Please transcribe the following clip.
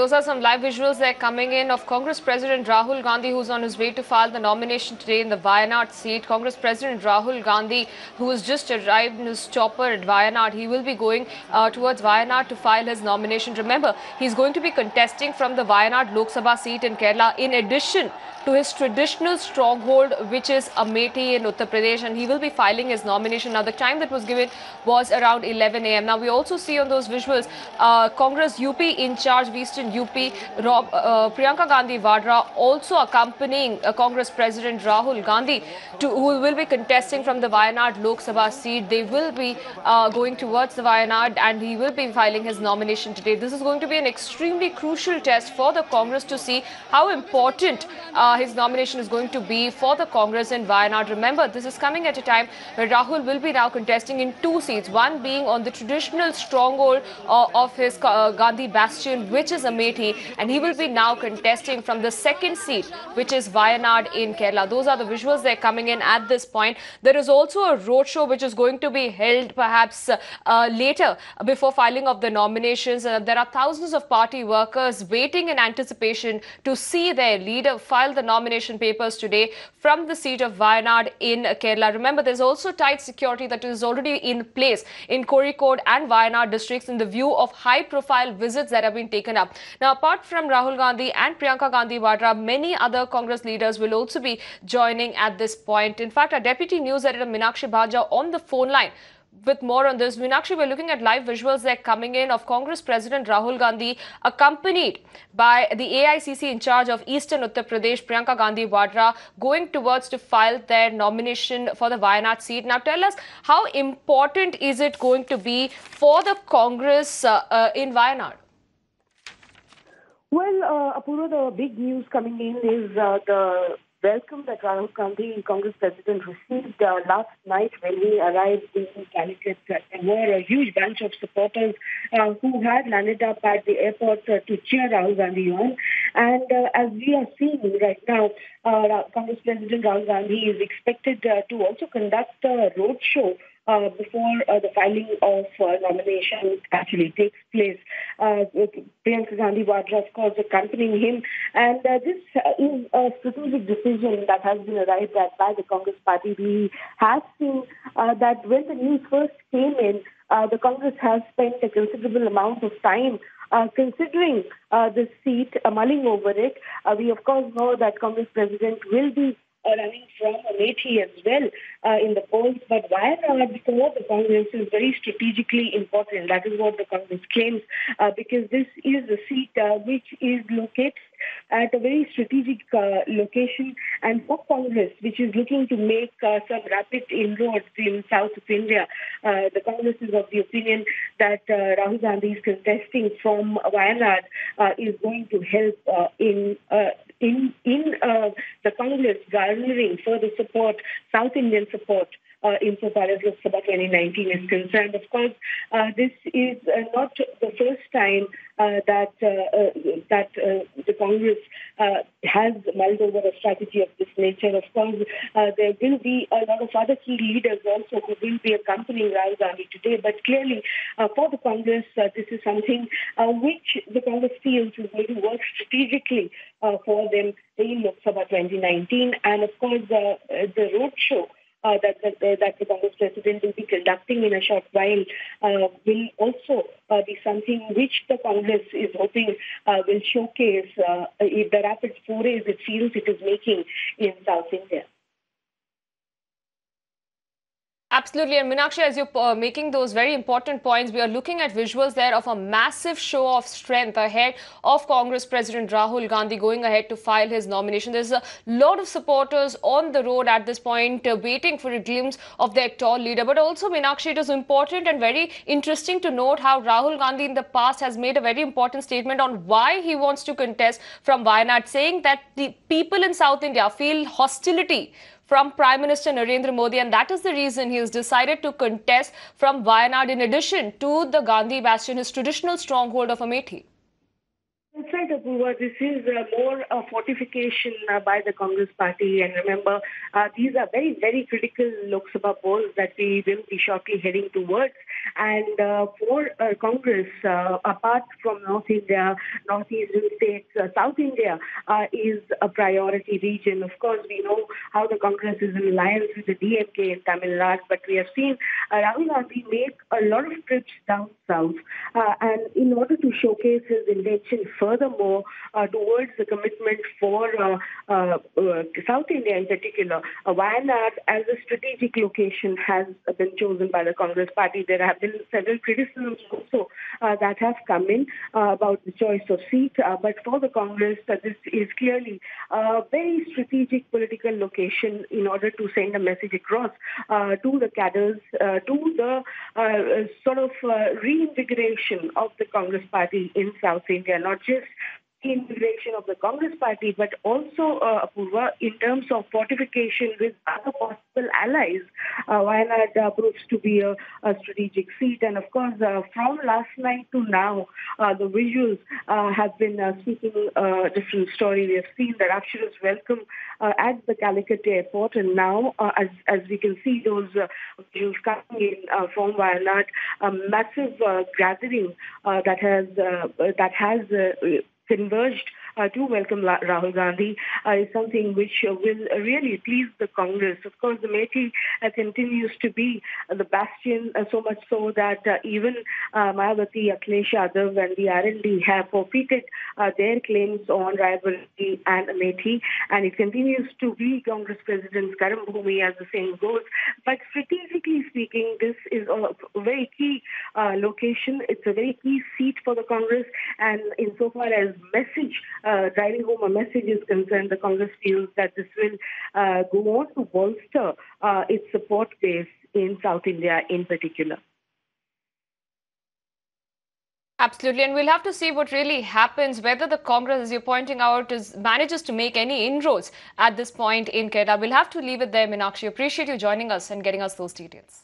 Those are some live visuals that are coming in of Congress President Rahul Gandhi, who's on his way to file the nomination today in the Wayanad seat. Congress President Rahul Gandhi, who has just arrived in his chopper at Wayanad, he will be going towards Wayanad to file his nomination. Remember, he's going to be contesting from the Wayanad Lok Sabha seat in Kerala, in addition to his traditional stronghold, which is Amethi in Uttar Pradesh, and he will be filing his nomination. Now, the time that was given was around 11 a.m. Now, we also see on those visuals Congress UP in charge of Eastern UP, Priyanka Gandhi Vadra, also accompanying Congress President Rahul Gandhi, who will be contesting from the Wayanad Lok Sabha seat. They will be going towards the Wayanad, and he will be filing his nomination today. This is going to be an extremely crucial test for the Congress to see how important his nomination is going to be for the Congress in Wayanad. Remember, this is coming at a time where Rahul will be now contesting in two seats, one being on the traditional stronghold of his Gandhi bastion, which is Amethi, and he will be now contesting from the second seat, which is Wayanad in Kerala. Those are the visuals that are coming in at this point. There is also a roadshow which is going to be held perhaps later before filing of the nominations. There are thousands of party workers waiting in anticipation to see their leader file the nomination papers today from the seat of Wayanad in Kerala. Remember, there's also tight security that is already in place in Kozhikode and Wayanad districts in the view of high-profile visits that have been taken up. Now, apart from Rahul Gandhi and Priyanka Gandhi Vadra, many other Congress leaders will also be joining at this point. In fact, our Deputy News Editor Meenakshi Bhaja on the phone line with more on this. Meenakshi, we're looking at live visuals that are coming in of Congress President Rahul Gandhi, accompanied by the AICC in charge of Eastern Uttar Pradesh, Priyanka Gandhi Vadra, going towards to file their nomination for the Wayanad seat. Now, tell us, how important is it going to be for the Congress in Wayanad? Well, Apurva, the big news coming in is the welcome that Rahul Gandhi, Congress President, received last night when he arrived in Calicut. There were a huge bunch of supporters who had landed up at the airport to cheer Rahul Gandhi on. And as we are seeing right now, Congress President Rahul Gandhi is expected to also conduct a roadshow before the filing of nomination actually takes place. Priyanka Gandhi Vadra, of course, accompanying him. And this is a strategic decision that has been arrived at by the Congress party. We have seen that when the news first came in, the Congress has spent a considerable amount of time considering this seat, mulling over it. We, of course, know that Congress President will be running from Amethi as well in the polls. But Wayanad for the Congress is very strategically important. That is what the Congress claims, because this is a seat which is located at a very strategic location, and for Congress, which is looking to make some rapid inroads in south of India, the Congress is of the opinion that Rahul Gandhi is contesting from Wayanad is going to help in the Congress garnering further support, South Indian support, insofar as Lok Sabha 2019 is concerned. Of course, this is not the first time that the Congress has mulled over a strategy of this nature. Of course, there will be a lot of other key leaders also who will be accompanying Rahul Gandhi today. But clearly, for the Congress, this is something which the Congress feels is going to work strategically for them in Lok Sabha 2019. And of course, the roadshow that the Congress President will be conducting in a short while will also be something which the Congress is hoping will showcase the rapid forays it feels it is making in South India. Absolutely. And Meenakshi, as you're making those very important points, we are looking at visuals there of a massive show of strength ahead of Congress President Rahul Gandhi going ahead to file his nomination. There's a lot of supporters on the road at this point waiting for a glimpse of their tall leader. But also, Meenakshi, it is important and very interesting to note how Rahul Gandhi in the past has made a very important statement on why he wants to contest from Wayanad, saying that the people in South India feel hostility from Prime Minister Narendra Modi, and that is the reason he has decided to contest from Wayanad in addition to the Gandhi bastion, his traditional stronghold of Amethi. That's right, Apurva. This is more a fortification by the Congress party. And remember, these are very, very critical Lok Sabha polls that we will be shortly heading towards. And for Congress, apart from North India, Northeastern states, South India is a priority region. Of course, we know how the Congress is in alliance with the DMK in Tamil Nadu, but we have seen Rahul Gandhi make a lot of trips down south. And in order to showcase his intention furthermore towards the commitment for South India in particular, Wayanad as a strategic location has been chosen by the Congress party. There have been several criticisms also that have come in about the choice of seat. But for the Congress, this is clearly a very strategic political location in order to send a message across to the cadres, to the sort of reinvigoration of the Congress party in South India, not just integration of the Congress party, but also, Apurva, in terms of fortification with other possible allies. Wayanad proves to be a strategic seat. And of course, from last night to now, the visuals have been speaking a different story. We have seen the rapturous welcome at the Calicut airport. And now, as we can see, those visuals coming in from Wayanad, a massive gathering that has converged to welcome Rahul Gandhi is something which will really please the Congress. Of course, the Amethi continues to be the bastion, so much so that even Mayawati, Akhilesh Yadav and the R&D have forfeited their claims on Raebareli and Amethi, and it continues to be Congress President's Karam Bhumi, as the saying goes. But strategically speaking, this is a very key location. It's a very key seat for the Congress, and insofar as message driving home a message is concerned, the Congress feels that this will go on to bolster its support base in South India in particular. Absolutely, and we'll have to see what really happens, whether the Congress, as you're pointing out, manages to make any inroads at this point in Kerala. We'll have to leave it there, Meenakshi. Appreciate you joining us and getting us those details.